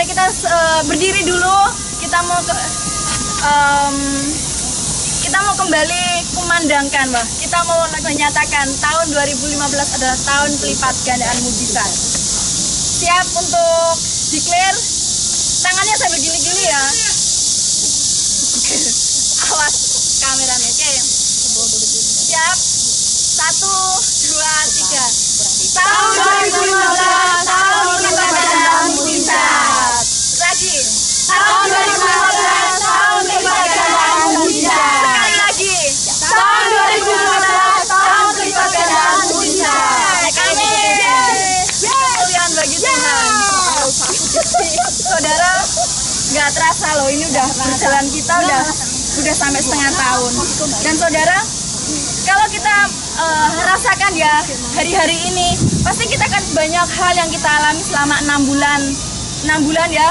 Oke, kita berdiri dulu. Kita mau kembali kumandangkan, Wah. Kita mau menyatakan tahun 2015 adalah tahun pelipat gandaan mujizat. Siap untuk declare? Tangannya sambil gini-gini ya. Awas kameranya. Oke. Siap. 1, 2, 3. Tahun 2015 tahun pelipat gandaan mujizat. Lagi. Tahun 2015 tahun pelipat gandaan mujizat. Sekali lagi. Tahun 2015 tahun pelipat gandaan mujizat. Amin. Kemuliaan bagi Tuhan. Saudara, nggak terasa loh, ini udah perjalanan kita udah sampai setengah tahun. Dan saudara, kalau kita rasakan ya hari-hari ini, pasti kita kan banyak hal yang kita alami selama 6 bulan. 6 bulan ya,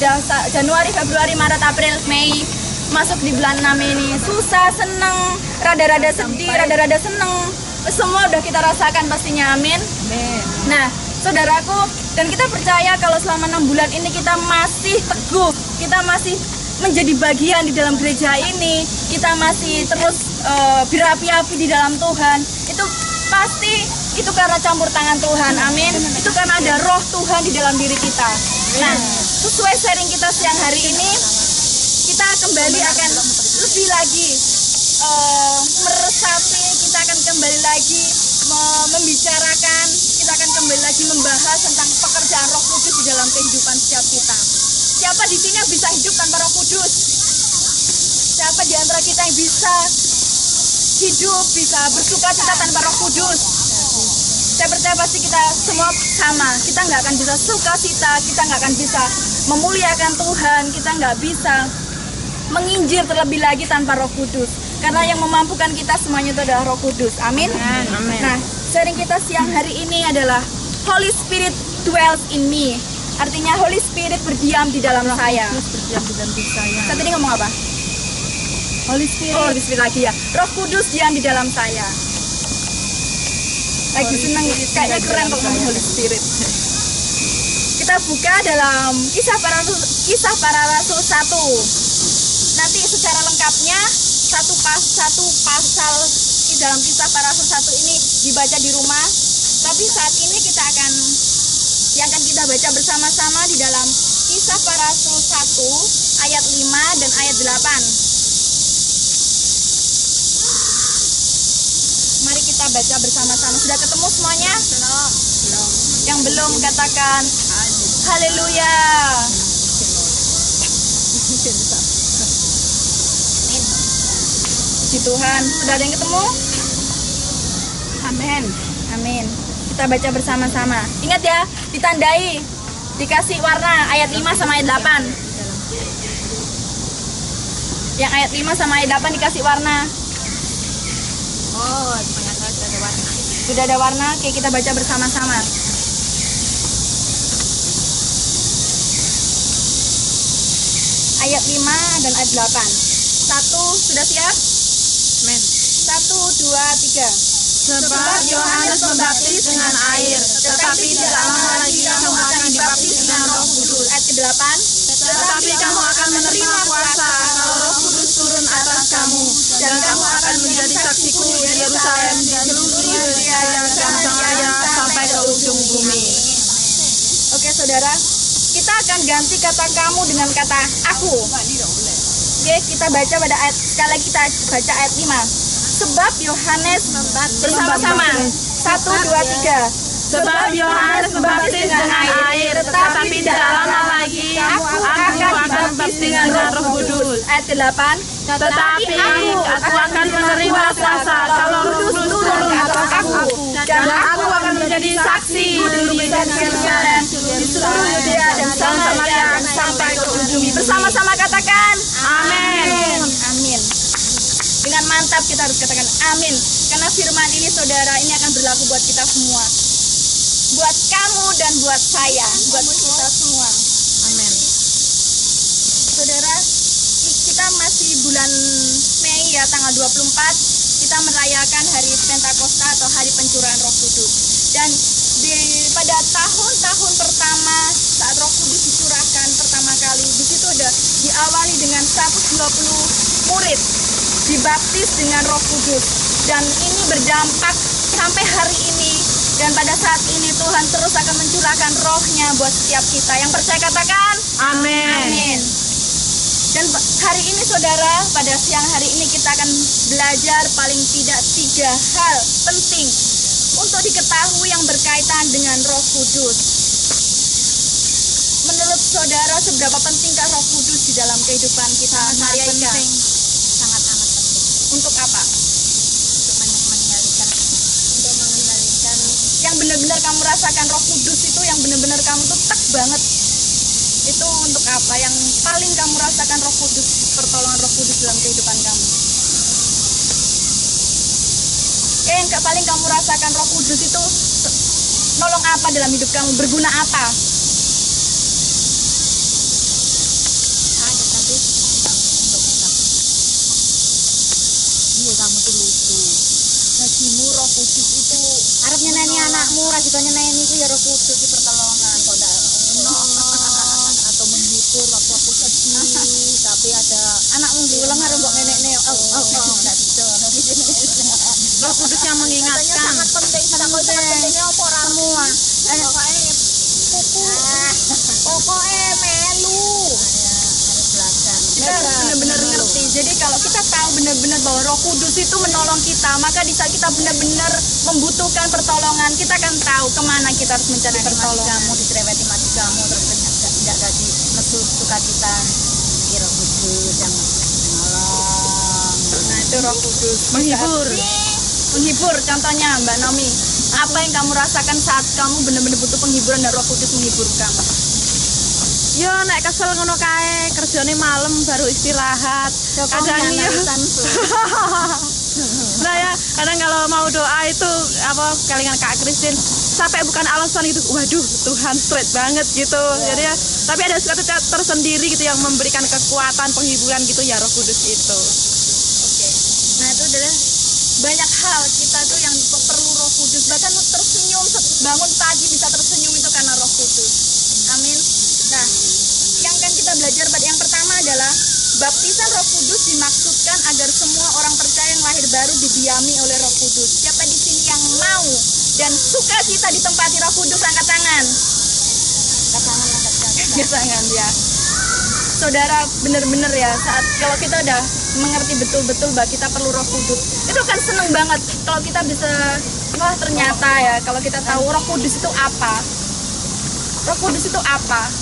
udah Januari, Februari, Maret, April, Mei, masuk di bulan 6 ini. Susah, seneng, rada-rada sedih, rada-rada seneng, semua udah kita rasakan pastinya, amin. Nah, saudaraku, dan kita percaya kalau selama 6 bulan ini kita masih teguh, kita masih menjadi bagian di dalam gereja ini, kita masih terus berapi-api di dalam Tuhan. Itu pasti itu karena campur tangan Tuhan, amin. Itu karena ada roh Tuhan di dalam diri kita. Nah, sesuai sharing kita siang hari ini, kita kembali akan lebih lagi meresapi, kita akan kembali lagi membicarakan, kita akan kembali lagi membahas tentang pekerjaan Roh Kudus di dalam kehidupan setiap kita. Siapa di sini yang bisa hidup tanpa Roh Kudus? Siapa di antara kita yang bisa hidup, bisa bersukacita tanpa Roh Kudus? Saya percaya pasti kita semua sama. Kita nggak akan bisa sukacita, kita nggak akan bisa memuliakan Tuhan, kita nggak bisa menginjil terlebih lagi tanpa Roh Kudus. Karena yang memampukan kita semuanya itu adalah Roh Kudus. Amin. Amin. Nah, sharing kita siang hari ini adalah Holy Spirit dwells in me. Artinya Holy Spirit berdiam di dalam saya. Berdiam di dalam diri saya. Saya tadi ngomong apa? Holy Spirit. Oh, Holy Spirit lagi ya. Roh Kudus diam di dalam saya. Lagi senang, kayaknya keren kalau ngomong Holy Spirit. Kita buka dalam Kisah Para Rasul 1. Nanti secara lengkapnya satu pasal di dalam Kisah Para Rasul 1 ini dibaca di rumah. Tapi saat ini yang akan kita baca bersama-sama di dalam Kisah Para Rasul 1 ayat 5 dan ayat 8. Mari kita baca bersama-sama. Sudah ketemu semuanya? Belum. Yang belum katakan haleluya. Puji Tuhan. Sudah ada yang ketemu? Amin. Amin. Kita baca bersama-sama. Ingat ya, ditandai, dikasih warna ayat 5 sama ayat 8. Yang ayat 5 sama ayat 8 dikasih warna. Oh, ternyata sudah ada warna. Sudah ada warna, oke, kita baca bersama-sama. Ayat 5 dan ayat 8. 1, sudah siap? Amin. 1, 2, 3. Sebab Yohanes membaptis dengan air, tetapi tidak lama lagi kamu akan dibaptis dengan Roh Kudus. Ayat ke-8. Tetapi kamu akan menerima kuasa kalau Roh Kudus turun atas kamu, dan kamu akan menjadi saksiku di Yerusalem, di seluruh Yudea dan Samaria sampai ke ujung bumi. Oke, saudara, kita akan ganti kata kamu dengan kata aku. Oke, kita baca pada ayat, sekali lagi kita baca ayat 5. Sebab Yohanes bersama-sama. 1, 2, 3. Sebab Yohanes membaptis dengan air, tetapi tidak lama lagi aku akan dibaptis dengan Roh Kudus. Ayat ke-8. Tetapi aku akan menerima kuasa kalau Roh Kudus turun atas aku, dan aku akan menjadi saksi di Yerusalem, di seluruh Yudea dan Samaria sampai ke ujung bumi. Bersama-sama katakan Amin. Amin. Dengan mantap kita harus katakan amin. Karena firman ini saudara, ini akan berlaku buat kita semua. Buat kamu dan buat saya, buat kita semua. Amin. Saudara, kita masih bulan Mei ya, tanggal 24. Kita merayakan hari Pentakosta atau hari pencurahan Roh Kudus. Dan pada tahun-tahun pertama saat Roh Kudus dicurahkan diawali dengan 120 murid dibaptis dengan Roh Kudus, dan ini berdampak sampai hari ini. Dan pada saat ini Tuhan terus akan mencurahkan rohnya buat setiap kita yang percaya, katakan Amin. amin. Dan hari ini saudara, pada siang hari ini kita akan belajar paling tidak 3 hal penting untuk diketahui yang berkaitan dengan Roh Kudus. Menurut saudara, seberapa pentingkah Roh Kudus di dalam kehidupan kita? Maria Ika? Sangat amat penting Untuk apa? untuk mengendalikan Yang benar-benar kamu rasakan Roh Kudus itu, yang benar-benar kamu tuh tek banget. Itu untuk apa? Yang paling kamu rasakan Roh Kudus, pertolongan Roh Kudus dalam kehidupan kamu. Yang paling kamu rasakan Roh Kudus itu nolong apa dalam hidup kamu? Berguna apa? ada tapi untuk iya kamu tuh lucu Bagimu Roh Kudus itu Arab nyeneni anakmu rajin nyeneni itu ya Roh Kudus di pertolongan saudara atau menghibur waktu aku sedih tapi ada anakmu diulang harus mbok ngene-ngene. enggak bisa Roh Kudus yang mengingatkan. sangat penting sangat pentingnya apa orang Semua. pokoknya melu harus belajar Kita harus benar-benar ngerti. Jadi kalau kita tahu benar-benar bahwa Roh Kudus itu menolong kita, maka di saat kita benar-benar membutuhkan pertolongan, kita akan tahu kemana kita harus mencari pertolongan. kamu dicereweti mati kamu terus tidak jadi metu sukacita ini Roh Kudus yang menolong Nah, itu Roh Kudus. Menghibur. Menghibur, contohnya Mbak Nomi. Apa yang kamu rasakan saat kamu benar-benar butuh penghiburan dan Roh Kudus menghibur kamu? Yo nek kesel ngono kae, kerjane malam baru istirahat. Kadang yo. Nah ya, kadang kalau mau doa itu apa kelingan Kak Kristin, sampai bukan alasan gitu. Waduh, Tuhan straight banget gitu. Jadi ya, tapi ada sesuatu tersendiri gitu yang memberikan kekuatan, penghiburan gitu ya Roh Kudus itu. Oke. Nah, itu adalah banyak hal kita tuh yang perlu Roh Kudus. Bahkan tersenyum, bangun pagi bisa tersenyum itu karena Roh Kudus. Amin. Nah, yang kan kita belajar yang pertama adalah baptisan Roh Kudus dimaksudkan agar semua orang percaya yang lahir baru didiami oleh Roh Kudus. Siapa di sini yang mau dan sukacita ditempati Roh Kudus, angkat tangan. Angkat tangan ya. Saudara, benar-benar ya, saat kalau kita udah mengerti betul-betul bahwa kita perlu Roh Kudus, itu kan seneng banget kalau kita bisa, wah ternyata ya, kalau kita tahu Roh Kudus itu apa. Roh Kudus itu apa?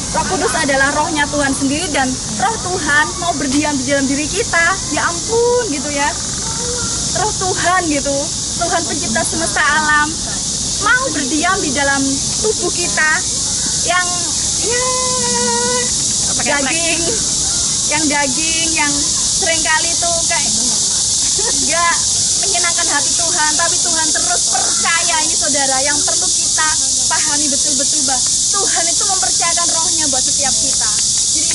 Roh Kudus adalah rohnya Tuhan sendiri, dan roh Tuhan mau berdiam di dalam diri kita. Ya ampun gitu ya. Roh Tuhan gitu, Tuhan pencipta semesta alam, mau berdiam di dalam tubuh kita yang daging, yang seringkali tuh kayak nggak menyenangkan hati Tuhan, tapi Tuhan terus percaya. Ini saudara yang perlu kita pahami betul-betul bahwa Tuhan itu mempercayakan rohnya buat setiap kita. Jadi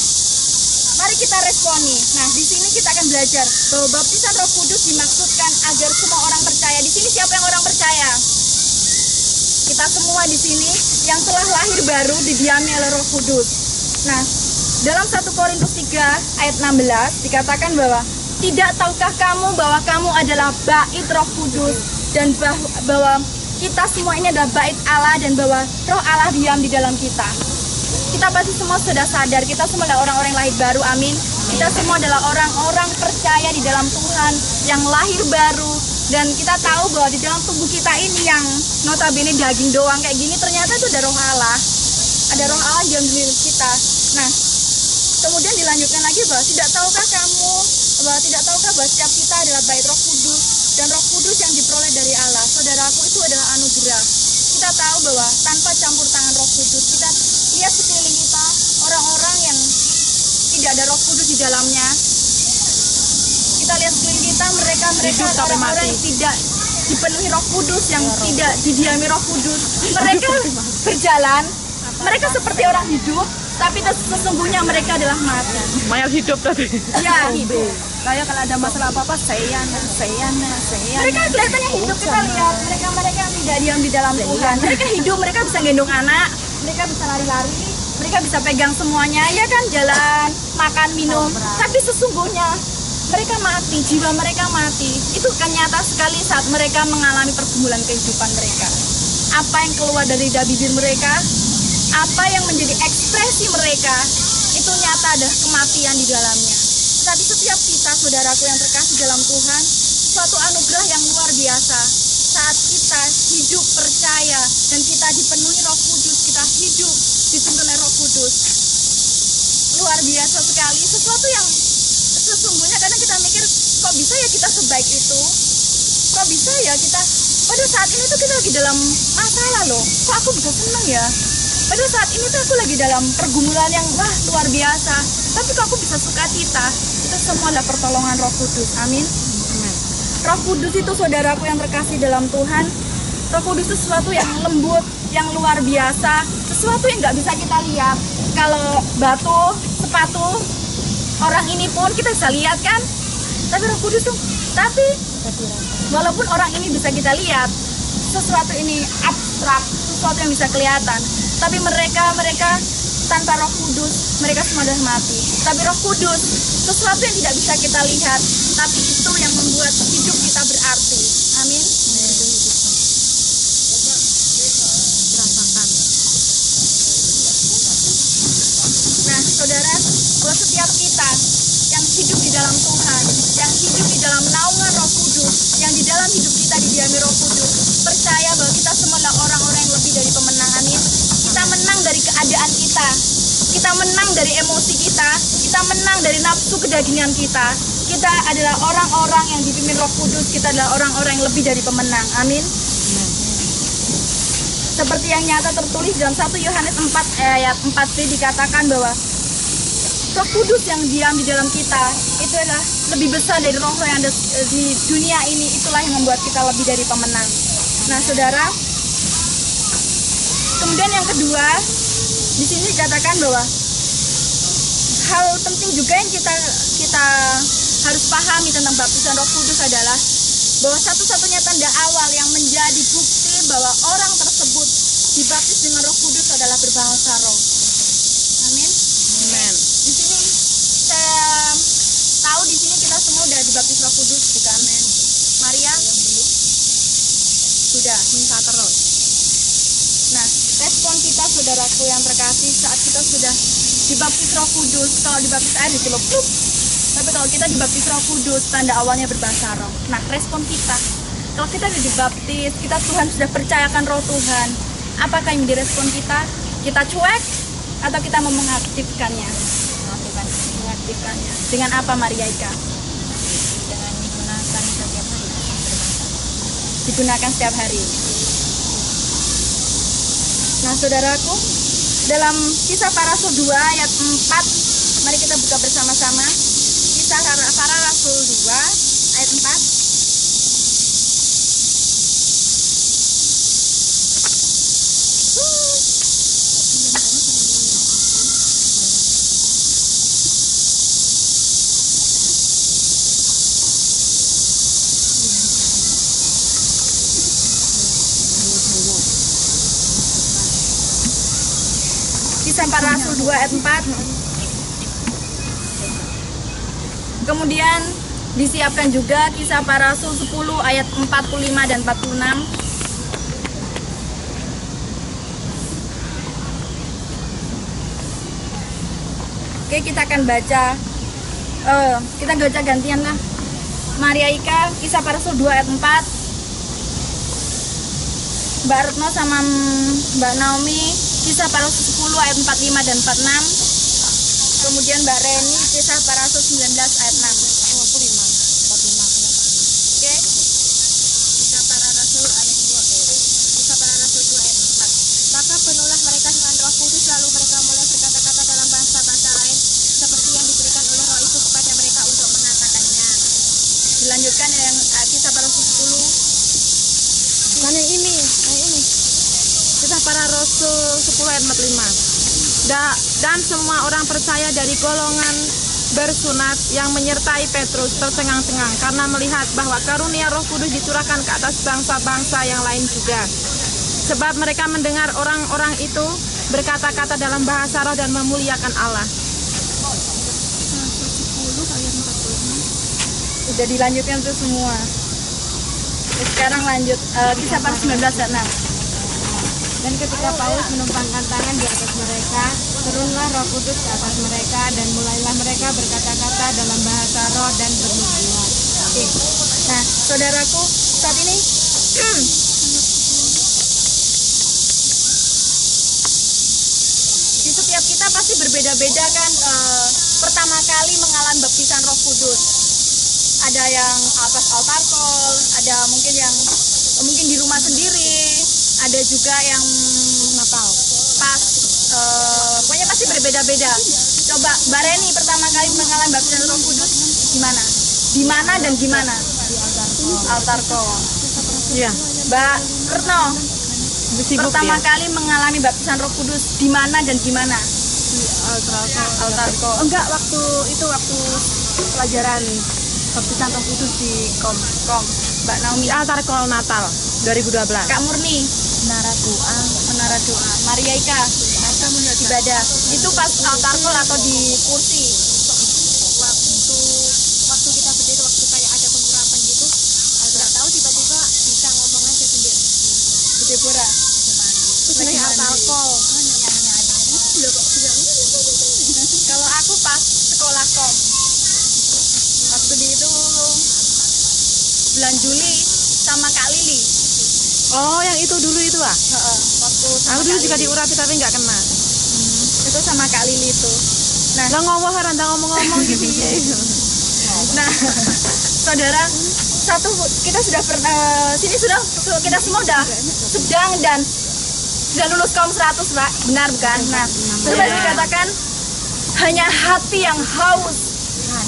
mari kita responi. Nah, di sini kita akan belajar bahwa baptisan Roh Kudus dimaksudkan agar semua orang percaya. Di sini siapa yang orang percaya? Kita semua di sini yang telah lahir baru didiami oleh Roh Kudus. Nah, dalam 1 Korintus 3 ayat 16 dikatakan bahwa tidak tahukah kamu bahwa kamu adalah bait Roh Kudus, dan bahwa kita semua ini adalah bait Allah, dan bahwa Roh Allah diam di dalam kita. Kita pasti semua sudah sadar, kita semua adalah orang-orang yang lahir baru, amin. Kita semua adalah orang-orang percaya di dalam Tuhan yang lahir baru, dan kita tahu bahwa di dalam tubuh kita ini yang notabene daging doang kayak gini, ternyata itu ada Roh Allah. Ada Roh Allah diam di dalam kita. Nah, kemudian dilanjutkan lagi bahwa tidak tahukah bahwa setiap kita adalah bait Roh Kudus, dan Roh Kudus yang diperoleh dari Allah. Saudaraku, itu adalah anugerah. Kita tahu bahwa tanpa campur tangan Roh Kudus, kita lihat sekeliling kita, orang-orang yang tidak ada Roh Kudus di dalamnya. Kita lihat sekeliling kita, mereka orang-orang yang tidak dipenuhi Roh Kudus, yang tidak didiami Roh Kudus. Mereka berjalan, mereka seperti orang hidup, tapi sesungguhnya mereka adalah mati. Mayat hidup tadi. Ya, hidup. Kayak kalau ada masalah apa-apa, saya. Mereka kelihatannya hidup, kita lihat mereka tidak diam di dalam Tuhan. Mereka hidup, mereka bisa gendong anak, mereka bisa lari-lari, mereka mereka bisa pegang semuanya, ya kan, jalan, makan, minum. Tapi sesungguhnya mereka mati, jiwa mereka mati. Itu kan nyata sekali saat mereka mengalami pergumulan kehidupan mereka. Apa yang keluar dari bibir mereka, apa yang menjadi ekspresi mereka, itu nyata ada kematian di dalamnya. Tapi setiap kita, saudaraku yang terkasih dalam Tuhan, suatu anugerah yang luar biasa. Saat kita hidup percaya dan kita dipenuhi Roh Kudus, kita hidup dituntun oleh Roh Kudus. Luar biasa sekali, sesuatu yang sesungguhnya kadang kita mikir, kok bisa ya kita sebaik itu? Kok bisa ya kita, pada saat ini tuh kita lagi dalam masalah loh, kok aku bisa seneng ya? Pada saat ini tuh aku lagi dalam pergumulan yang wah luar biasa, tapi kok aku bisa sukacita? Itu semua adalah pertolongan Roh Kudus, amin. Roh Kudus itu, saudaraku yang terkasih dalam Tuhan, Roh Kudus itu sesuatu yang lembut, yang luar biasa, sesuatu yang nggak bisa kita lihat. Kalau batu, sepatu, orang ini pun kita bisa lihat kan, tapi Roh Kudus tuh, tapi walaupun orang ini bisa kita lihat, sesuatu ini abstrak, sesuatu yang bisa kelihatan, tapi mereka tanpa Roh Kudus, mereka semua sudah mati. Tapi Roh Kudus, sesuatu yang tidak bisa kita lihat, tapi itu yang membuat hidup kita berarti. Amin. Nah, saudara, buat setiap kita yang hidup di dalam Tuhan, yang hidup di dalam naungan Roh Kudus, yang di dalam hidup kita didiami Roh Kudus, percaya bahwa kita semua adalah orang-orang yang lebih dari pemenang. Amin. Kita menang dari keadaan kita menang dari emosi kita menang dari nafsu kedagingan kita adalah orang-orang yang dipimpin Roh Kudus, kita adalah orang-orang yang lebih dari pemenang. Amin. Seperti yang nyata tertulis dalam 1 Yohanes 4 ayat 4b dikatakan bahwa Roh Kudus yang diam di dalam kita itu adalah lebih besar dari roh-roh yang ada di dunia ini. Itulah yang membuat kita lebih dari pemenang. Nah, saudara, kemudian yang kedua, di sini dikatakan bahwa hal penting juga yang kita harus pahami tentang baptisan Roh Kudus adalah bahwa satu-satunya tanda awal yang menjadi bukti bahwa orang tersebut dibaptis dengan Roh Kudus adalah berbahasa roh. Amin. Amen. Di sini saya tahu di sini kita semua udah dibaptis Roh Kudus, bukan? Amin. Maria yang belum sudah minta terus. Nah, respon kita, saudaraku yang terkasih, saat kita sudah dibaptis Roh Kudus, kalau dibaptis air ditilup-tilup, tapi kalau kita dibaptis Roh Kudus, tanda awalnya berbahasa roh. Nah, respon kita, kalau kita sudah dibaptis, Tuhan sudah percayakan Roh Tuhan, apakah yang direspon kita? Kita cuek atau kita mau mengaktifkannya? Mengaktifkannya. Dengan apa, Maria Ika? Dengan digunakan setiap hari. Digunakan setiap hari. Nah, saudaraku, dalam Kisah Para Rasul 2 ayat 4, mari kita buka bersama-sama. Kisah Para Rasul 2 ayat 4. Kisah Para Rasul 2 ayat 4. Kemudian disiapkan juga Kisah Para Rasul 10 ayat 45 dan 46. Oke, kita akan baca gantian lah. Maria Ika, Kisah Para Rasul 2 ayat 4. Mbak Retno sama Mbak Naomi, Kisah Para Rasul 10 ayat 45 dan 46. Kemudian Mbak Reni, Kisah Para Rasul 19 ayat 6. 45, 45. Oke. Kisah Para Rasul ayat 2. Kisah Para Rasul 2 ayat 4. Maka penuhlah mereka dengan Roh Kudus, lalu mereka mulai berkata-kata dalam bahasa-bahasa lain seperti yang diberikan oleh Roh itu kepada mereka untuk mengatakannya. Dilanjutkan yang Kisah Para Rasul 10. Bukan yang ini. Kisah Para Rasul 10 ayat 45. Dan semua orang percaya dari golongan bersunat yang menyertai Petrus tercengang-cengang karena melihat bahwa karunia Roh Kudus dicurahkan ke atas bangsa-bangsa yang lain juga. Sebab mereka mendengar orang-orang itu berkata-kata dalam bahasa roh dan memuliakan Allah. Udah dilanjutkan tuh semua. Sekarang lanjut kisah para 19:6. Dan ketika Paulus menumpangkan tangan di atas mereka, turunlah Roh Kudus ke atas mereka dan mulailah mereka berkata-kata dalam bahasa roh dan bernubuat. Oke. Nah, saudaraku, saat ini di setiap kita pasti berbeda-beda kan, pertama kali mengalami baptisan Roh Kudus. Ada yang pas altar call, ada mungkin yang mungkin di rumah sendiri, ada juga yang Natal pas, pokoknya pasti berbeda-beda. Coba Mbak Reni pertama kali mengalami baptisan Roh Kudus gimana? Di mana dan gimana? Altar call. Iya. Mbak Retno Sibuk pertama ya? kali mengalami baptisan Roh Kudus di mana dan gimana? Altar call. Enggak, waktu pelajaran baptisan Roh Kudus di Kom. Mbak Naomi. Altar call Natal 2012. Kak Murni. Menara Doa. Menara Doa. Maria Ika. Ibadah. Itu pas altar call atau di kursi? Waktu kita berdiri, waktu kayak ada pengurapan gitu, nggak tahu tiba-tiba bisa ngomong aja sendiri. Di Deborah. Lagi altar call. Kalau aku pas sekolah kom. Waktu di itu bulan Juli sama Kak Lili. Oh, yang itu dulu itu ah? Heeh, waktu sama Aku dulu Kak juga Lili. diurapi tapi nggak kena. Itu sama Kak Lili itu. Nah, Lah ngomong randa ngomong-ngomong gitu ya. nah, saudara, kita sudah pernah sini kita semua udah sedang dan sudah lulus kaum 100, Pak. Benar bukan? Nah, coba dikatakan hanya hati yang haus,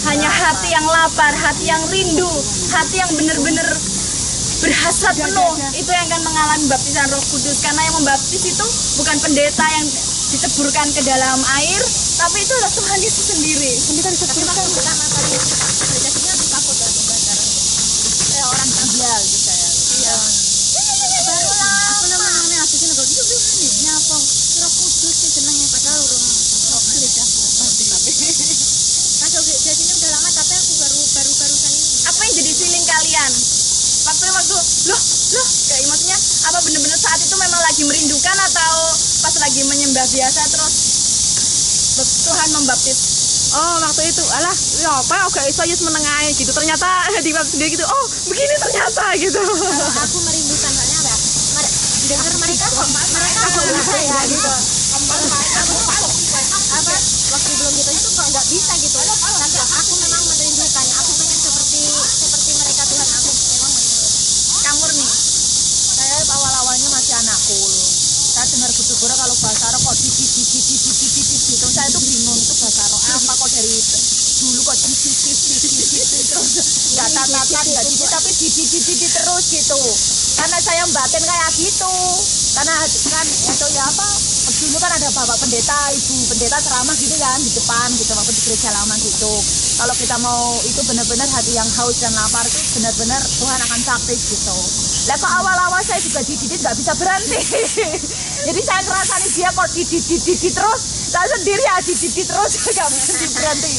hanya hati yang lapar, hati yang rindu, hati yang benar-benar berhasrat penuh, itu yang akan mengalami baptisan Roh Kudus. Karena yang membaptis itu bukan pendeta yang diteburkan ke dalam air, tapi itu adalah Tuhan Yesus sendiri. Pertama kali belajarnya takut dan belajar. Kayak orang tinggal gitu ya. Iya. Aku namanya aslinya nggak gitu nyapa Roh Kudus sih jenenge padahal orang lidah pasti tapi. Kalau jadi ini udah lama tapi aku barusan ini. Apa yang jadi feeling kalian? Waktu loh, kayak maksudnya apa benar-benar saat itu memang lagi merindukan atau pas lagi menyembah biasa terus Tuhan membaptis? Oh, waktu itu alah ya apa gak iso yes menengahi gitu. Ternyata di web sendiri gitu. Oh, begini ternyata gitu. Aku merindukan soalnya apa? Dengar mereka kok bisa ya gitu. Apa waktu belum gitu itu kok nggak bisa gitu. Tapi aku memang merindukan. Aku pengen seperti mereka Tuhan aku memang merindukan. Kamur nih. Saya awal-awalnya masih anak kul. Saya dengar betul-betul kalau bahasa Arab kok gitu. Saya tuh bingung itu bahasa Arab apa kok dari dulu kok terus nggak tatat nggak gitu tapi di terus gitu. Karena saya batin kayak gitu. Karena kan itu ya apa dulu kan ada bapak pendeta, ibu pendeta ceramah gitu kan di depan gitu waktu di gereja lama gitu. Kalau kita mau itu benar-benar hati yang haus dan lapar itu benar-benar Tuhan akan baptis gitu. Lah kok awal-awal saya juga dididit nggak bisa berhenti. Jadi saya ngerasain dia kok dididit terus, saya sendiri ya dididit terus nggak berhenti.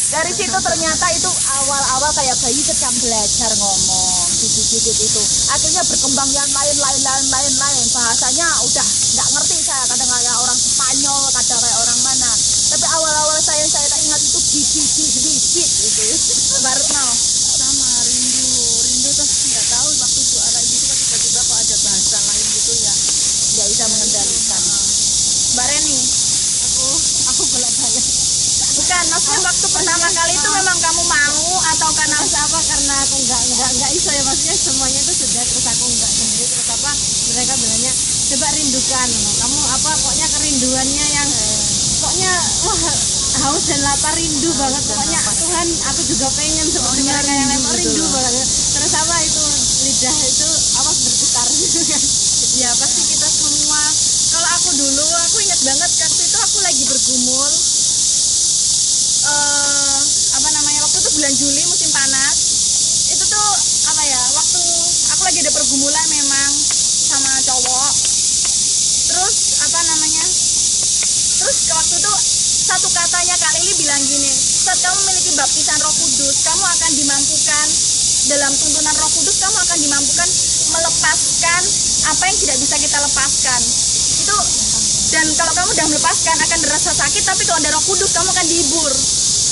Dari situ ternyata itu awal-awal kayak bayi sedang belajar ngomong dididit itu. Akhirnya berkembang yang lain. Bahasanya udah nggak ngerti saya, kadang kayak orang Spanyol, kadang kayak orang mana. Tapi awal-awal saya tak ingat itu dididit itu. Baru mau. Sama rindu terus nggak tahu waktu doa kayak gitu kan tiba-tiba kok ada bahasa lain gitu ya nggak bisa mengendalikan. Mbak Reni. Aku bolak-balik. Bukan, maksudnya waktu pertama kali itu memang kamu mau atau karena Apa karena aku nggak iso ya maksudnya semuanya itu sudah terus aku nggak sendiri terus apa mereka bilangnya coba rindukan kamu apa pokoknya kerinduannya yang pokoknya wah haus dan lapar rindu banget pokoknya Tuhan aku juga pengen seperti mereka yang lapar rindu banget terus apa itu lidah itu apa bergetar gitu kan. ya pasti kita semua. Kalau aku dulu, aku ingat banget waktu itu aku lagi bergumul. Apa namanya, waktu itu bulan Juli musim panas. Itu tuh apa ya, waktu aku lagi ada pergumulan memang sama cowok. Terus apa namanya, Terus waktu itu satu katanya Kak Lili bilang gini, saat kamu memiliki baptisan Roh Kudus, kamu akan dimampukan dalam tuntunan Roh Kudus, kamu akan dimampukan melepaskan apa yang tidak bisa kita lepaskan. Itu, dan kalau kamu udah melepaskan akan terasa sakit, tapi kalau ada Roh Kudus kamu akan dihibur.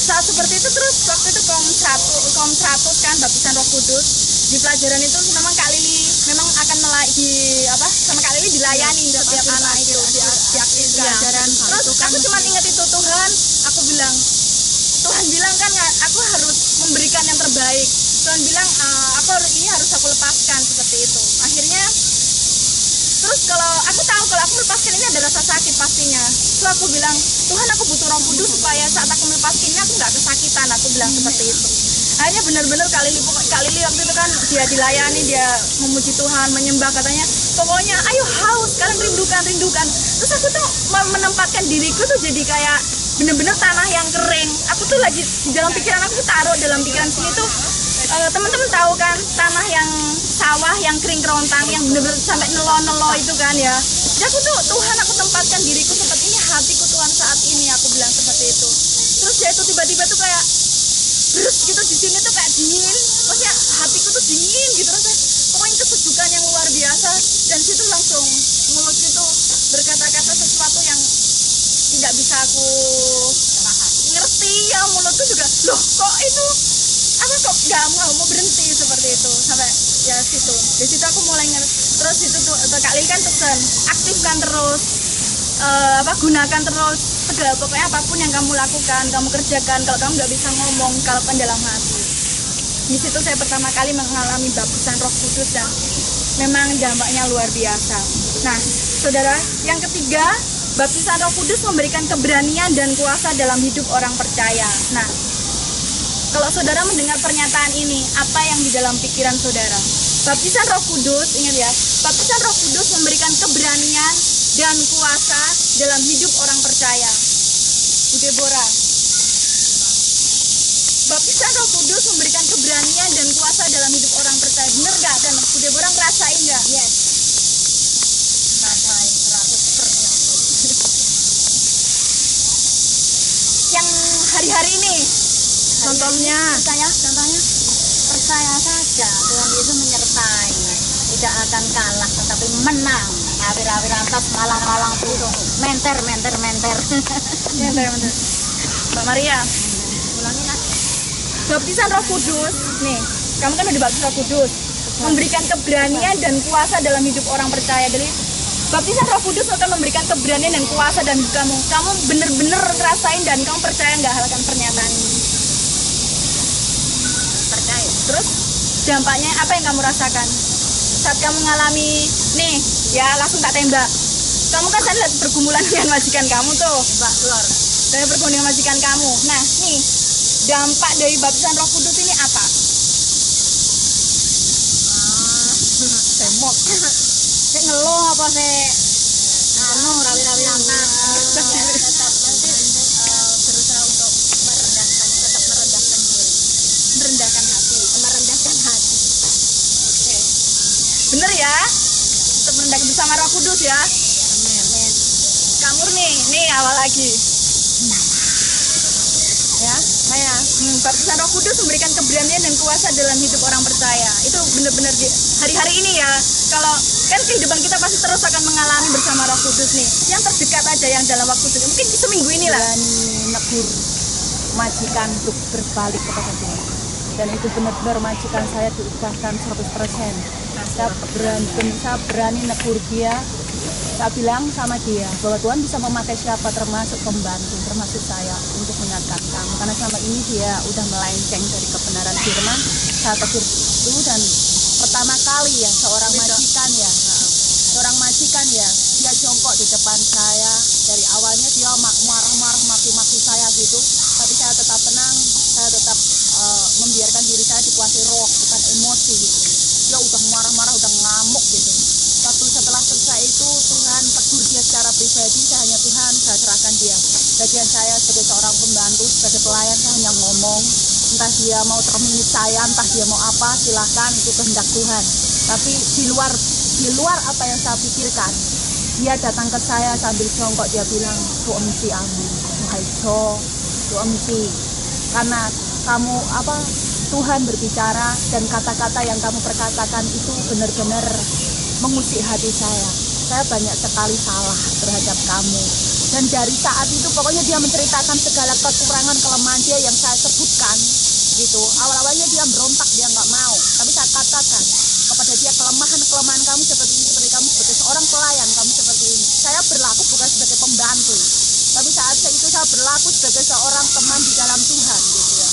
Saat seperti itu terus waktu itu kaum 100 kan baptisan Roh Kudus. Di pelajaran itu memang Kak Lili memang akan sama Kak Lili dilayani setiap anak itu di akhir pelajaran. Terus aku cuma ingat itu, Tuhan, aku bilang, Tuhan bilang kan aku harus memberikan yang terbaik. Tuhan bilang ini harus aku lepaskan seperti itu. Akhirnya terus kalau aku tahu kalau aku melepaskan ini ada rasa sakit pastinya. Terus aku bilang, Tuhan, aku butuh Roh Kudus supaya saat aku melepaskan ini aku nggak kesakitan. Aku bilang seperti itu. Akhirnya benar-benar Kak Lili waktu itu kan dia dilayani, dia memuji Tuhan, menyembah, katanya pokoknya ayo haus, kalian rindukan. Terus aku tuh menempatkan diriku tuh jadi kayak benar-benar tanah yang kering. Aku tuh lagi di dalam pikiran aku taruh dalam pikiran sini tuh teman-teman tahu kan tanah yang sawah yang kering kerontang yang benar-benar sampai nelo itu kan ya. Jadi aku tuh, Tuhan, aku tempatkan diriku seperti ini, hatiku Tuhan saat ini, aku bilang seperti itu. Terus ya itu tiba-tiba tuh kayak terus gitu di sini tuh kayak dingin, maksudnya hatiku tuh dingin gitu, rasanya pokoknya kesejukan yang luar biasa. Dan situ langsung mulutku tuh berkata-kata sesuatu yang tidak bisa aku ngerti ya, mulutku juga loh kok itu apa kok nggak mau berhenti seperti itu sampai ya situ. Di situ aku mulai ngerti. Terus itu tuh Kak Lili kan pesan aktifkan terus, gunakan terus segala pokoknya apapun yang kamu lakukan, kamu kerjakan. Kalau kamu nggak bisa ngomong, kalau dalam hati. Di situ saya pertama kali mengalami baptisan Roh Kudus dan memang dampaknya luar biasa. Nah, saudara, yang ketiga, baptisan Roh Kudus memberikan keberanian dan kuasa dalam hidup orang percaya. Nah, kalau saudara mendengar pernyataan ini, apa yang di dalam pikiran saudara? Baptisan Roh Kudus, ingat ya, baptisan Roh Kudus memberikan keberanian dan kuasa dalam hidup orang percaya. Bu Deborah, baptisan Roh Kudus memberikan keberanian dan kuasa dalam hidup orang percaya. Bener gak? Dan Bu Deborah ngerasain gak? Yes. Rasain 100%. Yang hari-hari ini, Contohnya Percaya saja Tuhan Yesus menyertai, tidak akan kalah tetapi menang. Awir-awir atas malang-malang itu menter. Mbak Maria, Ulangin lah. baptisan Roh Kudus, nih, kamu kan udah baptisan Roh Kudus, memberikan keberanian dan kuasa dalam hidup orang percaya. Jadi baptisan Roh Kudus akan memberikan keberanian dan kuasa dan kamu bener-bener ngerasain dan kamu percaya nggak akan pernyataan ini? Percaya. Terus dampaknya apa yang kamu rasakan saat kamu mengalami nih ya langsung tak tembak? Kamu kan saya lihat pergumulan dengan majikan kamu tuh, Mbak keluar. dari pergumulan dengan majikan kamu. Nah nih dampak dari baptisan Roh Kudus ini apa? semok. Saya ngeluh apa saya rawi-rawi anak. Tetap nanti berusaha untuk tetap merendahkan diri, Merendahkan hati. merendahkan hati. Oke. Bener ya? Tetap merendahkan bersama Roh Kudus ya. Amin. Kamu nih awal lagi. Ya, saya baptisan Roh Kudus memberikan keberanian dan kuasa dalam hidup orang percaya. Itu benar-benar di hari-hari ini ya. Kalau kan kehidupan kita pasti terus akan mengalami bersama Roh Kudus nih. Yang terdekat aja yang dalam waktu dekat. Mungkin seminggu inilah. Berani negur majikan untuk berbalik kepada Tuhan. Dan itu benar-benar majikan saya diubahkan 100%. Saya berani negur dia. Saya bilang sama dia bahwa Tuhan bisa memakai siapa, termasuk pembantu, termasuk saya, untuk mengingatkan kamu. Karena selama ini dia udah melenceng dari kebenaran firman. Saya tegur itu, dan pertama kali ya seorang majikan ya, dia jongkok di depan saya. Dari awalnya dia marah-marah, maki-maki saya gitu, tapi saya tetap tenang, saya tetap membiarkan diri saya dikuasai roh, bukan emosi gitu. Dia udah marah-marah, udah ngamuk gitu. Waktu setelah selesai itu Tuhan tegur dia secara pribadi. Saya hanya Tuhan, saya serahkan dia. Bagian saya sebagai seorang pembantu, sebagai pelayan, saya hanya ngomong. Entah dia mau terminit saya, entah dia mau apa, silahkan, itu kehendak Tuhan. Tapi di luar apa yang saya pikirkan, Dia datang ke saya sambil jongkok, dia bilang, "Bu Emsi Amin, Jo, Bu Emsi, karena kamu Tuhan berbicara dan kata-kata yang kamu perkatakan itu benar-benar mengusik hati saya. Saya banyak sekali salah terhadap kamu." Dan dari saat itu pokoknya dia menceritakan segala kekurangan kelemahan dia yang saya sebutkan gitu. Awal-awalnya dia berontak, dia nggak mau, tapi saya katakan kepada dia, kelemahan kamu seperti ini, seperti kamu sebagai seorang pelayan kamu seperti ini. Saya berlaku bukan sebagai pembantu, tapi saat itu saya berlaku sebagai seorang teman di dalam Tuhan gitu ya.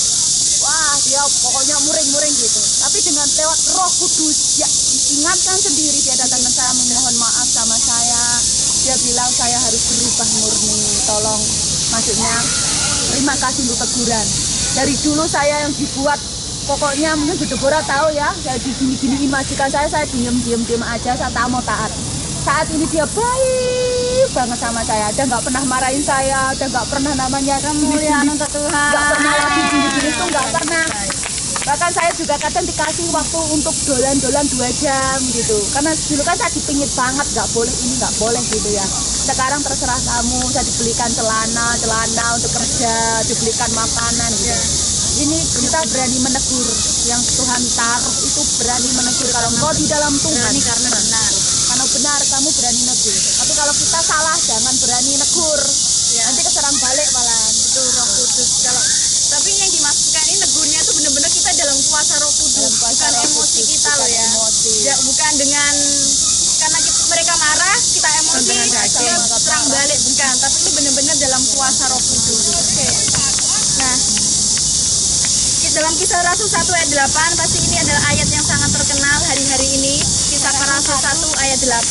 Wah, dia pokoknya muring-muring gitu. Tapi dengan lewat Roh Kudus, dia ingatkan sendiri, dia datang ke saya memohon maaf sama saya. Dia bilang saya harus berubah murni, tolong, maksudnya terima kasih untuk teguran. Dari dulu saya yang dibuat, pokoknya mungkin Bu Deborah tahu ya, saya digini-gini majikan saya diem aja, saya tak mau taat. Saat ini dia baik banget sama saya, dia nggak pernah marahin saya, dia nggak pernah namanya Kemuliaan untuk Tuhan. nggak pernah lagi gini-gini itu nggak pernah. Bahkan saya juga kadang dikasih waktu untuk dolan-dolan 2 jam gitu, karena dulu kan saya dipingit banget, nggak boleh ini nggak boleh gitu ya. Sekarang terserah kamu, saya dibelikan celana untuk kerja, dibelikan makanan gitu. Ini kita berani menegur, yang Tuhan taruh itu berani menegur. Kalau engkau di dalam Tuhan karena benar, kalau benar kamu berani negur. Tapi kalau kita salah jangan berani negur, nanti keserang balik malah. Itu Roh Kudus. Tapi yang dimaksudkan ini negurnya itu benar-benar kita dalam kuasa Roh Kudus, bukan emosi kita loh ya. Ya, bukan dengan karena mereka marah kita emosi terus serang balik, bukan. Tapi ini benar-benar dalam kuasa Roh Kudus. Nah, dalam Kisah Rasul 1 ayat 8, pasti ini adalah ayat yang sangat terkenal hari-hari ini. Kisah Rasul 1 ayat 8.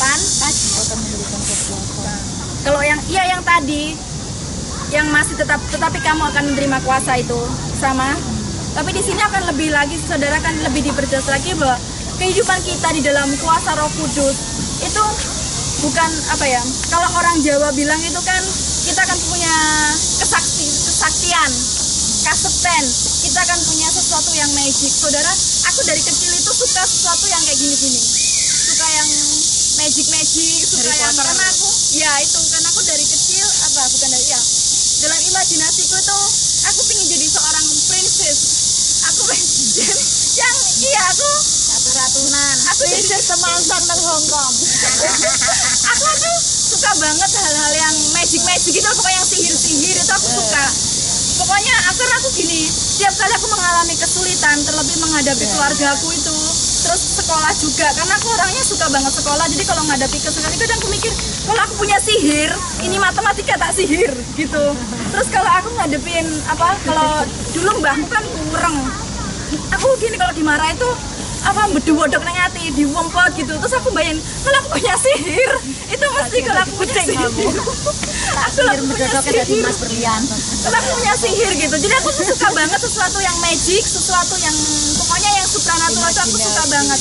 Kalau yang tadi yang masih tetapi kamu akan menerima kuasa itu sama. Tapi di sini akan lebih lagi, saudara kan lebih diperjelas lagi bahwa kehidupan kita di dalam kuasa Roh Kudus itu bukan kalau orang Jawa bilang itu kan kita akan punya kesaktian, kaseten, kita akan punya sesuatu yang magic. Saudara, aku dari kecil itu suka sesuatu yang kayak gini-gini, suka yang magic, suka yang karena aku dari kecil dalam imajinasiku itu aku pengen jadi seorang princess. Aku pengen aku ratunan. Aku princess semangsak nang Hongkong. aku suka banget hal-hal yang magic itu, pokoknya yang sihir itu aku suka. Pokoknya aku gini, setiap kali aku mengalami kesulitan, terlebih menghadapi keluargaku itu, terus sekolah juga, karena aku orangnya suka banget sekolah. Jadi kalau menghadapi kesulitan itu, aku mikir kalau aku punya sihir, ini matematika tak sihir gitu. Terus kalau aku ngadepin kalau dulu mbahku kan kurang, aku gini kalau dimarah itu beduk-beduk nang ati, diwempet gitu. Terus aku bayangin kalau aku punya sihir, itu mesti kalau aku punya sihir. Aku punya sihir. Mas berlian. Kalau aku punya sihir gitu. Jadi aku tuh suka banget sesuatu yang magic, sesuatu yang pokoknya yang supranatural itu aku suka banget.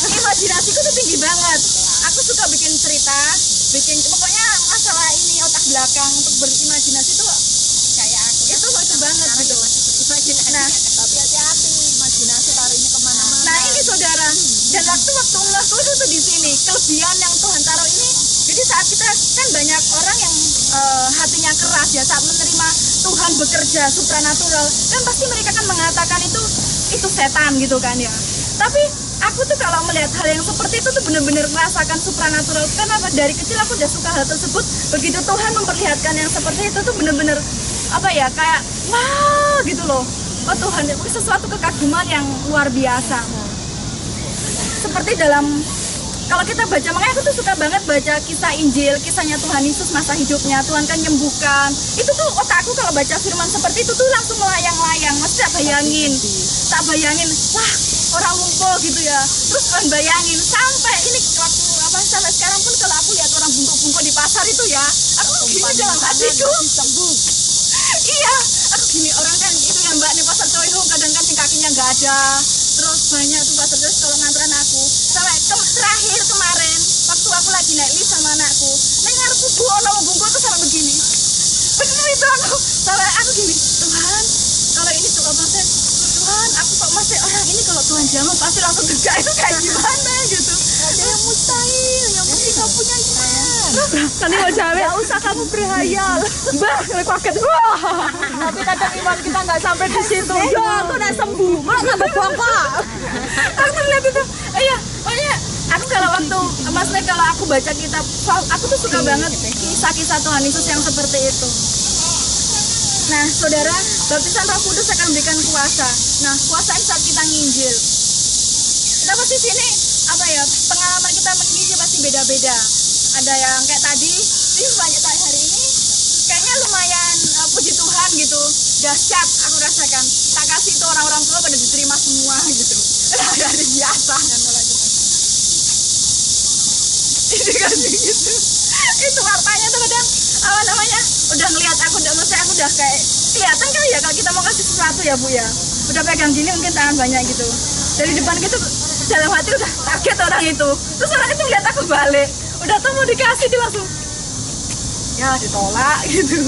Imajinasiku tuh tinggi banget. Aku suka bikin cerita, pokoknya masalah ini otak belakang untuk berimajinasi tuh kayak aku. Itu banget gitu. Nah, Tapi hati-hati, imajinasi taruh ini kemana-mana. Nah ini saudara, dan waktu ngehku itu tuh di sini kelebihan yang Tuhan taruh ini. Jadi saat kita kan banyak orang yang hatinya keras ya, saat menerima Tuhan bekerja supranatural, kan pasti mereka kan mengatakan itu setan gitu kan ya. Tapi aku tuh kalau melihat hal yang seperti itu tuh benar-benar merasakan supranatural. Kenapa? Dari kecil aku udah suka hal tersebut. Begitu Tuhan memperlihatkan yang seperti itu tuh benar-benar kayak wah gitu loh. Oh Tuhan, sesuatu kekaguman yang luar biasa. Seperti dalam, kalau kita baca, makanya aku tuh suka banget baca kisah Injil, kisahnya Tuhan Yesus masa hidupnya. Tuhan kan nyembuhkan. Itu tuh otakku kalau baca firman seperti itu tuh langsung melayang-layang. Mesti tak bayangin, wah orang lumpuh gitu ya. Terus kan bayangin sampai ini waktu sampai sekarang pun kalau aku lihat orang bungkuk-bungkuk di pasar itu ya, aku gini dalam hatiku. Iya, aku gini, orang kan itu yang mbak nih pasar Coihung kadang kan kakinya nggak ada, terus banyak tuh pasar terus kalau nganteran aku sampai terakhir kemarin waktu aku lagi naik lift sama anakku, ngarepku bu ono bungkuk itu sampai begini, bener itu aku sampai aku gini, Tuhan kalau ini tuh Tuhan aku kok masih orang ini kalau Tuhan jamu pasti langsung tegak, itu kayak gimana gitu. ada yang mustahil, yang penting kamu punya iman. Kan mau jawab. Gak usah kamu berhayal. Mbah, kaget. Wah. Tapi kadang iman kita nggak sampai di situ. Ya, aku udah sembuh, malah tambah bangga. Aku lihat itu, iya, pokoknya aku kalau waktu maksudnya kalau aku baca kitab, aku tuh suka banget kisah-kisah Tuhan Yesus yang seperti itu. Nah, saudara, baptisan Roh Kudus akan memberikan kuasa. Nah, kuasa itu saat kita nginjil. Kita pasti sini apa ya? Pengalaman kita menginjil pasti beda-beda. Ada yang kayak tadi, ini banyak hari ini kayaknya lumayan puji Tuhan gitu. Dahsyat aku rasakan. Tak kasih itu orang-orang tua pada diterima semua gitu. Dari biasa kan dikasih gitu. Itu wartanya tuh kadang apa namanya udah ngeliat aku udah kayak kelihatan kali ya kalau kita mau kasih sesuatu ya Bu ya, udah pegang gini mungkin tangan banyak gitu dari depan gitu, dalam hati udah kaget orang itu, terus orang itu lihat aku balik udah tuh mau dikasih dia langsung ya ditolak gitu.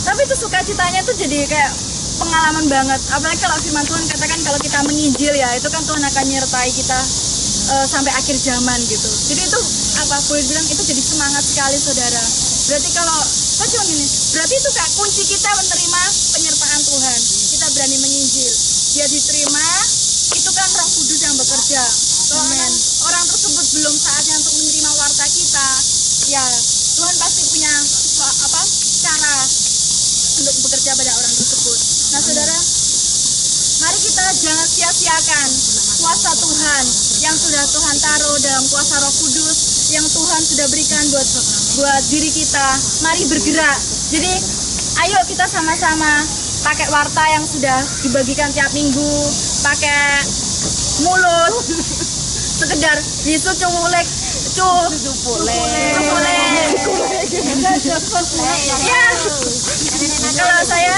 Tapi itu sukacitanya tuh jadi kayak pengalaman banget, apalagi kalau firman Tuhan katakan kalau kita menginjil ya itu kan Tuhan akan menyertai kita sampai akhir zaman gitu. Jadi itu apa boleh bilang itu jadi semangat sekali saudara. Berarti kalau cuma gini, berarti itu kayak kunci kita menerima penyertaan Tuhan. Kita berani menginjil, dia diterima, itu kan Roh Kudus yang bekerja. Kalau orang tersebut belum saatnya untuk menerima warta kita, ya Tuhan pasti punya apa cara untuk bekerja pada orang tersebut. Nah saudara, mari kita jangan sia-siakan kuasa Tuhan yang sudah Tuhan taruh dalam kuasa Roh Kudus yang Tuhan sudah berikan buat diri kita. Mari bergerak. Jadi ayo kita sama-sama pakai warta yang sudah dibagikan tiap minggu, pakai mulut sekedar Yesus cupulek ya. Kalau saya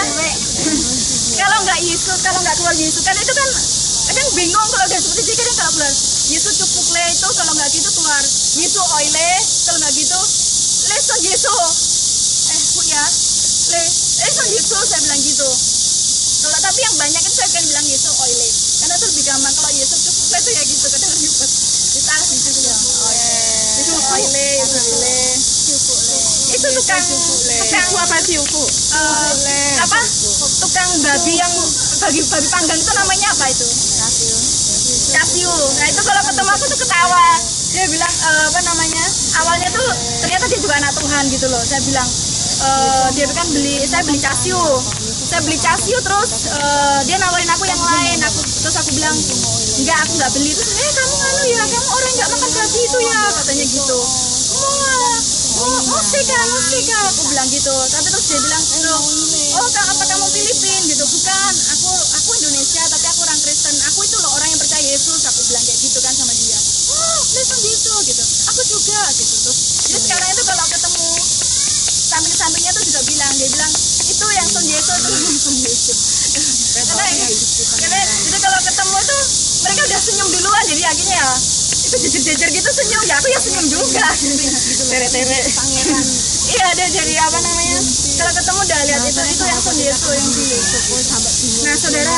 kalau nggak Yesus, kalau nggak keluar Yesus kan itu kan kadang bingung kalau udah seperti itu. Kadang kalau keluar Yesus cupukle itu kalau nggak gitu keluar Yesus oile, kalau nggak gitu leson Yesus Bu ya leson Yesus saya bilang gitu. Kalau tapi yang banyak itu saya akan bilang Yesus oile karena itu lebih gampang. Kalau Yesus cupukle itu ya gitu kadang ribet ditaruh gitu ya Yesus oile itu tukang apa sih Bu? Apa tukang babi yang babi panggang itu namanya apa itu? Kasiu. Nah itu kalau ketemu aku tuh ketawa. Dia bilang apa namanya? Awalnya tuh ternyata dia juga anak Tuhan gitu loh. Saya bilang dia kan saya beli Casio terus dia nawarin aku yang lain. Terus aku bilang enggak, aku nggak beli. Terus kamu anu ya, kamu orang nggak makan babi itu ya katanya gitu. Mustika aku bilang gitu. Tapi terus dia bilang oh apa kamu Filipin gitu? Bukan, aku Indonesia tapi aku orang Kristen. Aku itu loh orang yang percaya Yesus. Aku bilang kayak gitu kan sama dia. Kristen gitu. Aku juga gitu. Terus jadi sekarang itu kalau ketemu samping-sampingnya tuh juga dia bilang itu yang Son Yesus karena jadi kalau ketemu tuh mereka udah senyum duluan, jadi akhirnya ya itu jejer-jejer gitu senyum ya, aku ya senyum juga tere-tere pangeran. Iya ada jadi apa namanya kalau ketemu udah lihat itu yang Son Yesus yang di. Nah saudara,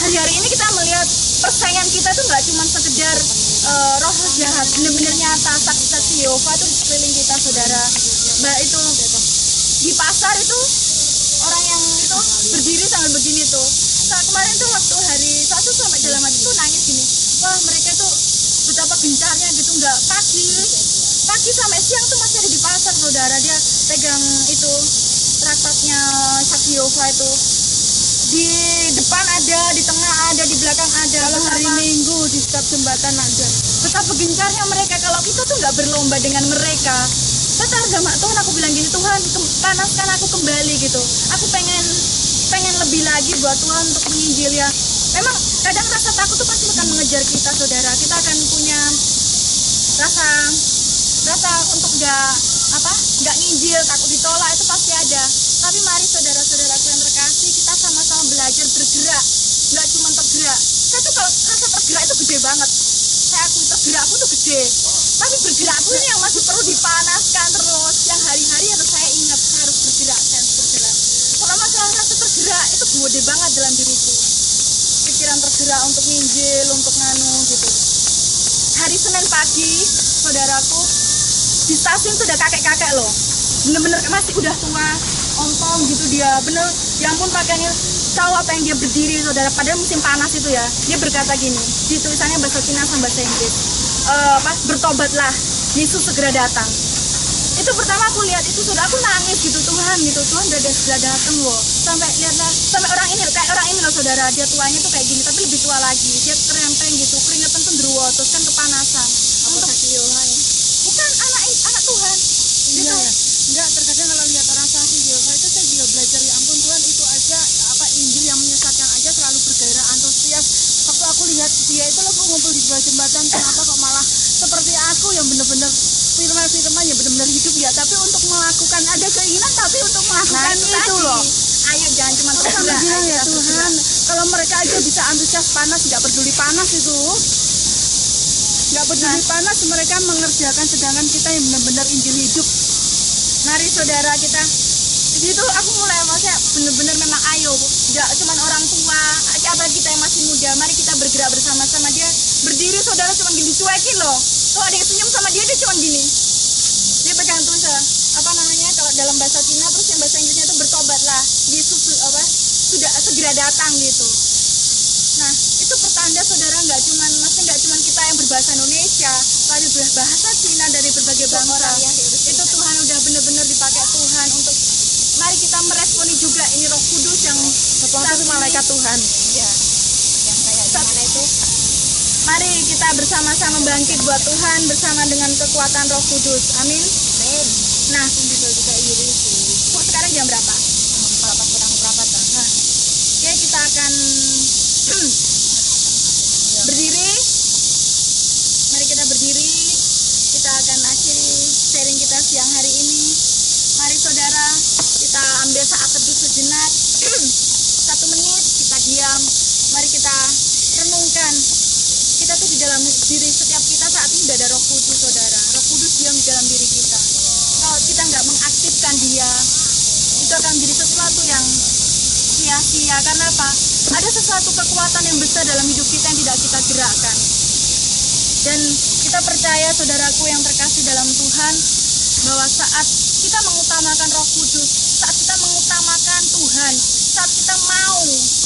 hari-hari ini kita melihat persaingan kita tuh nggak cuma sekedar roh jahat, benar-benar nyata saksi-saksi Yehova tuh di sekeliling kita saudara. Mbak itu di pasar itu orang yang itu berdiri sambil begini tuh. Nah, kemarin tuh waktu hari Sabtu sampai dalam hati tuh nangis gini. Wah mereka tuh betapa gencarnya gitu, nggak pagi sampai siang tuh masih ada di pasar saudara. Dia pegang itu traktatnya saksi Yehova itu. Di depan ada, di tengah ada, di belakang ada. Kalau hari Minggu di setiap jembatan ada. Betapa gencarnya mereka. Kalau kita tuh nggak berlomba dengan mereka. Betul sama Tuhan aku bilang gini, Tuhan panaskan aku kembali gitu. Aku pengen lebih lagi buat Tuhan untuk menginjil ya. Memang kadang rasa takut tuh pasti akan mengejar kita saudara. Kita akan punya rasa untuk nggak nginjil, takut ditolak itu pasti ada. Tapi mari saudara-saudaraku yang terkasih, kita sama-sama belajar bergerak. Nggak cuma tergerak. Saya tuh kalau rasa tergerak itu gede banget. Saya akui tergerakku tuh gede. Tapi bergerakku ini yang masih perlu dipanaskan terus. Yang hari-hari harus saya ingat, saya harus bergerak. Kalau masalah rasa tergerak itu gede banget dalam diriku. Pikiran tergerak untuk nginjil, untuk nganu gitu. hari Senin pagi, saudaraku, di stasiun tuh udah kakek-kakek loh, bener-bener masih udah tua, ontong gitu dia, bener, ya ampun pakaiannya, tahu apa yang dia berdiri saudara, padahal musim panas itu ya, dia berkata gini, di tulisannya bahasa Cina sama bahasa Inggris, bertobatlah, Yesus segera datang. Itu pertama aku lihat itu saudara, aku nangis gitu, Tuhan udah segera datang loh, sampai lihatlah, sampai orang ini kayak orang ini loh saudara, dia tuanya tuh kayak gini tapi lebih tua lagi, dia kerempeng gitu, keringetan cenderuwo, terus kan kepanasan. Untuk bukan anak Tuhan gitu. Ya. Enggak, terkadang kalau lihat orang saksi Yehova itu saya juga belajar, ya ampun Tuhan, itu aja apa Injil yang menyesatkan aja selalu bergairah antusias. Waktu aku lihat dia itu lagi ngumpul di bawah jembatan, kenapa kok malah seperti aku yang benar-benar firman ya benar-benar hidup ya, tapi untuk melakukan ada keinginan tapi untuk melakukan itu loh. Ayo jangan cuma Aku sampai bilang ya Tuhan, kalau mereka aja bisa antusias panas, nggak peduli panas itu, nggak peduli panas mereka mengerjakan, sedangkan kita yang benar-benar Injil hidup. Mari saudara kita, itu aku mulai maksudnya benar-benar memang ayo, nggak cuma orang tua, apalagi kita yang masih muda, mari kita bergerak bersama-sama. Dia berdiri saudara cuma gini, cuekin loh. Kalau ada yang senyum sama dia cuma gini. Dia pegang tulisan apa namanya kalau dalam bahasa Cina, terus yang bahasa Inggrisnya itu bertobatlah, Yesus sudah segera datang gitu. Nah itu pertanda saudara, maksudnya nggak cuma kita yang berbahasa Indonesia, tapi berbahasa Cina dari berbagai bangsa. Itu Tuhan udah benar-benar dipakai Tuhan untuk mari kita meresponi juga ini Roh Kudus yang Itu malaikat Tuhan. Ya, yang kayak gimana itu? Mari kita bersama-sama bangkit buat Tuhan bersama dengan kekuatan Roh Kudus. Amin. Nah, Bu, sekarang jam berapa? 4 kurang berapa tuh? Nah, oke, kita akan berdiri. Mari kita berdiri. Kita akan akhiri sharing kita siang hari ini. Mari saudara, kita ambil saat teduh sejenak. 1 menit kita diam. Mari kita renungkan. Kita tuh di dalam diri setiap kita saat ini ada Roh Kudus saudara. Roh Kudus diam di dalam diri kita. Kalau kita nggak mengaktifkan dia, itu akan menjadi sesuatu yang sia-sia. Karena apa? Ada sesuatu kekuatan yang besar dalam hidup kita yang tidak kita gerakkan. Dan kita percaya saudaraku yang terkasih dalam Tuhan, bahwa saat kita mengutamakan Roh Kudus, saat kita mengutamakan Tuhan, saat kita mau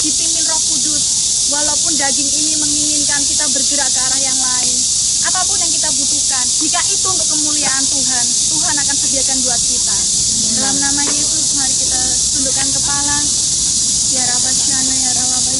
dipimpin Roh Kudus, walaupun daging ini menginginkan kita bergerak ke arah yang lain, apapun yang kita butuhkan, jika itu untuk kemuliaan Tuhan, Tuhan akan sediakan buat kita. Dalam nama Yesus, mari kita tundukkan kepala. Ya Rabbana, ya Rabbana.